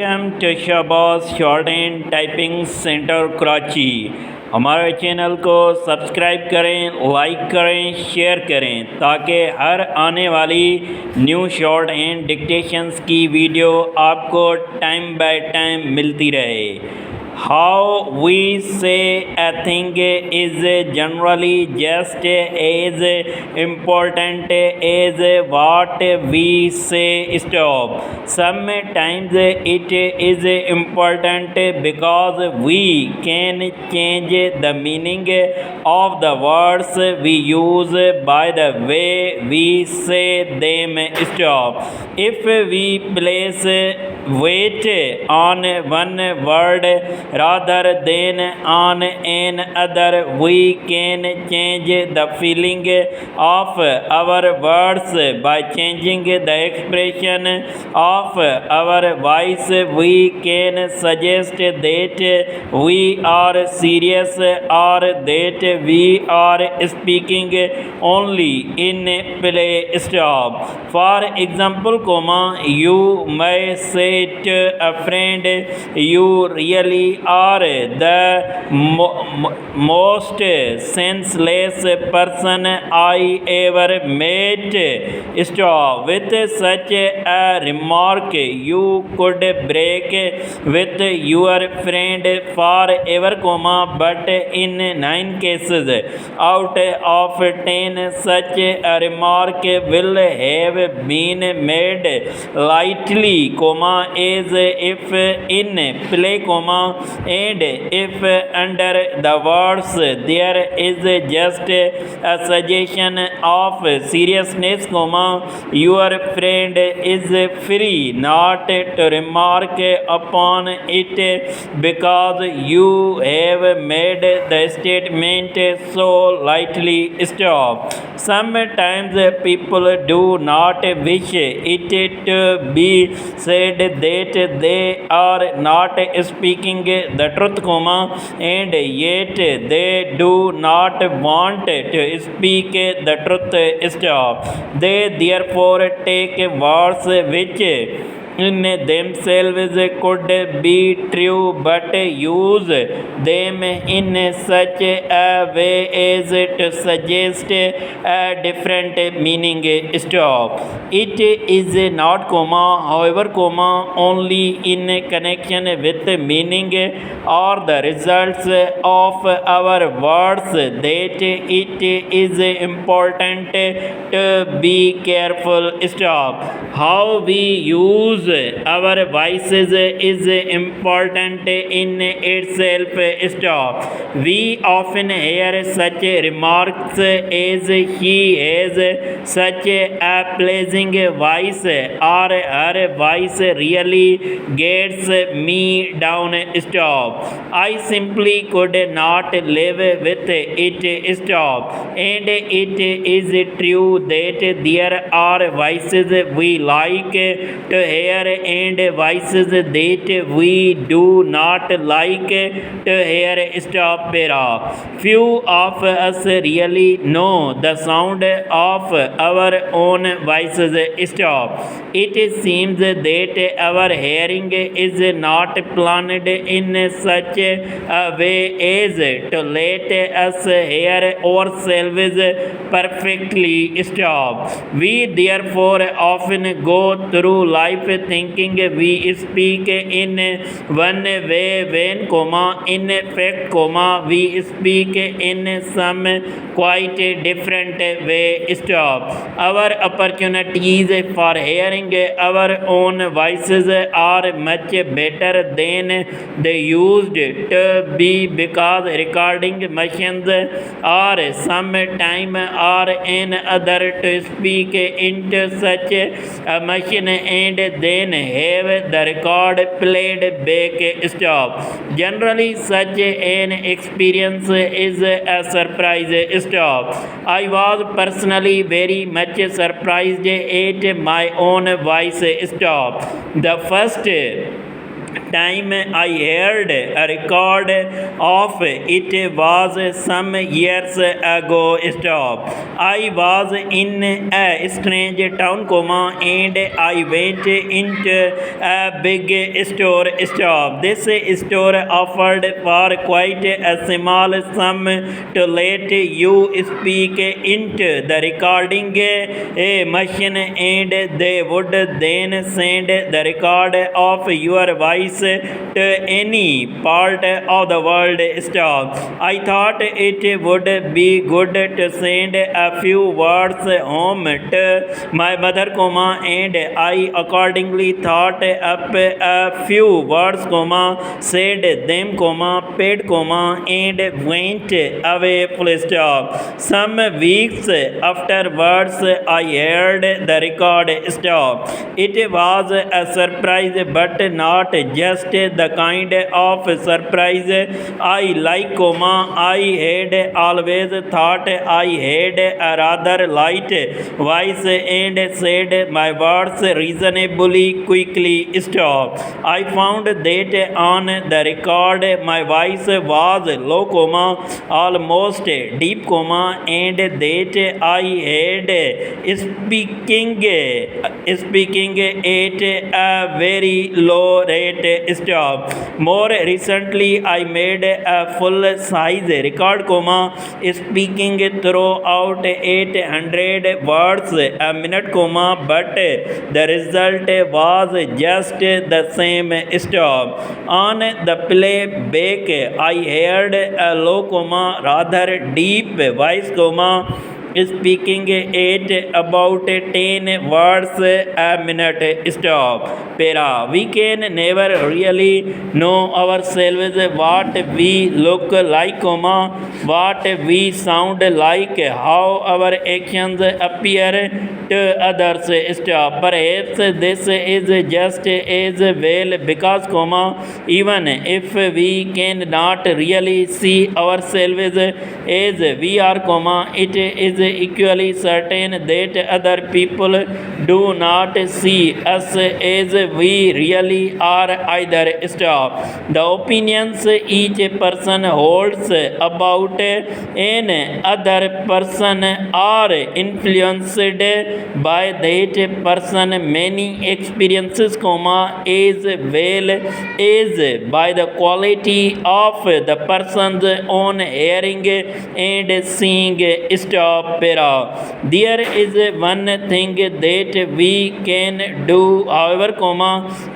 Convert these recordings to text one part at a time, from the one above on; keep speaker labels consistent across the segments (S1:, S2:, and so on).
S1: Welcome to Shahbaz short and typing centre Karachi. हमारे channel को subscribe करें, लाइक करें, शेयर करें ताकि हर आने वाली न्यू शॉर्ट एंड डिक्टेशंस की वीडियो आपको टाइम बाय टाइम मिलती रहे। How we say a thing is generally just as important as what we say stop. Sometimes it is important because we can change the meaning of the words we use by the way we say them stop. If we place weight on one word rather than on another, we can change the feeling of our words by changing the expression of our voice. We can suggest that we are serious or that we are speaking only in play stop. For example, you may say to a friend, you really are the most senseless person I ever met. Stop. With such a remark, you could break with your friend forever, but in 9 cases out of 10, such a remark will have been made lightly, as if in play, and if under the words there is just a suggestion of seriousness, your friend is free not to remark upon it because you have made the statement so lightly. Stop. Sometimes people do not wish it to be said that they are not speaking the truth, and yet they do not want to speak the truth. Stop. They therefore take words which in themselves could be true, but use them in such a way as to suggest a different meaning. Stop. It is not, however, only in connection with meaning or the results of our words that it is important to be careful. Stop. How we use our voices is important in itself. Stop. We often hear such remarks as he has such a pleasing voice, or her voice really gets me down. Stop. I simply could not live with it. Stop. And it is true that there are voices we like to hear and voices that we do not like to hear. Stop. Few of us really know the sound of our own voices. Stop. It seems that our hearing is not planned in such a way as to let us hear ourselves perfectly. Stop. We therefore often go through life thinking we speak in one way when, in fact, we speak in some quite different way. Stop. Our opportunities for hearing our own voices are much better than they used to be because recording machines are some time or another to speak into such a machine and then have the record played back. Stop. Generally, such an experience is a surprise. Stop. I was personally very much surprised at my own voice. Stop. The first time I heard a record of it was some years ago. Stop. I was in a strange town, and I went into a big store. Stop. This store offered for quite a small sum to let you speak into the recording machine, and they would then send the record of your voice to any part of the world. Stop. I thought it would be good to send a few words home to my mother, and I accordingly thought up a few words, said them, paid, and went away. Full stop. Some weeks afterwards, I heard the record. Stop. It was a surprise, but not just the kind of surprise I like, I had always thought I had a rather light voice and said my words reasonably quickly. Stop. I found that on the record my voice was low, almost deep, and that I had speaking at a very low rate. Stop. More recently, I made a full-size record, speaking throughout 800 words a minute, but the result was just the same. Stop. On the playback, I heard a low, rather deep voice, speaking at about 10 words a minute. Stop. Para. We can never really know ourselves, what we look like, what we sound like, how our actions appear to others. Stop. Perhaps this is just as well because, even if we cannot really see ourselves as we are, it is equally certain that other people do not see us as we really are either. Stop. The opinions each person holds about an other person are influenced by that person many experiences, as well as by the quality of the person's own hearing and seeing. Stop. There is one thing that we can do, however,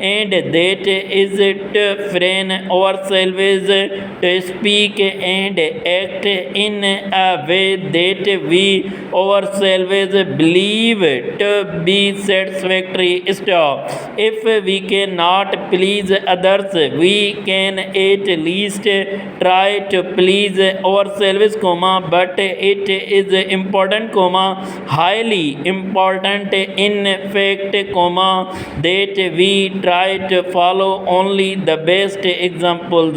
S1: and that is to train ourselves to speak and act in a way that we ourselves believe to be satisfactory. Stop. If we cannot please others, we can at least try to please ourselves, but it is important, highly important, in fact, that we try to follow only the best examples.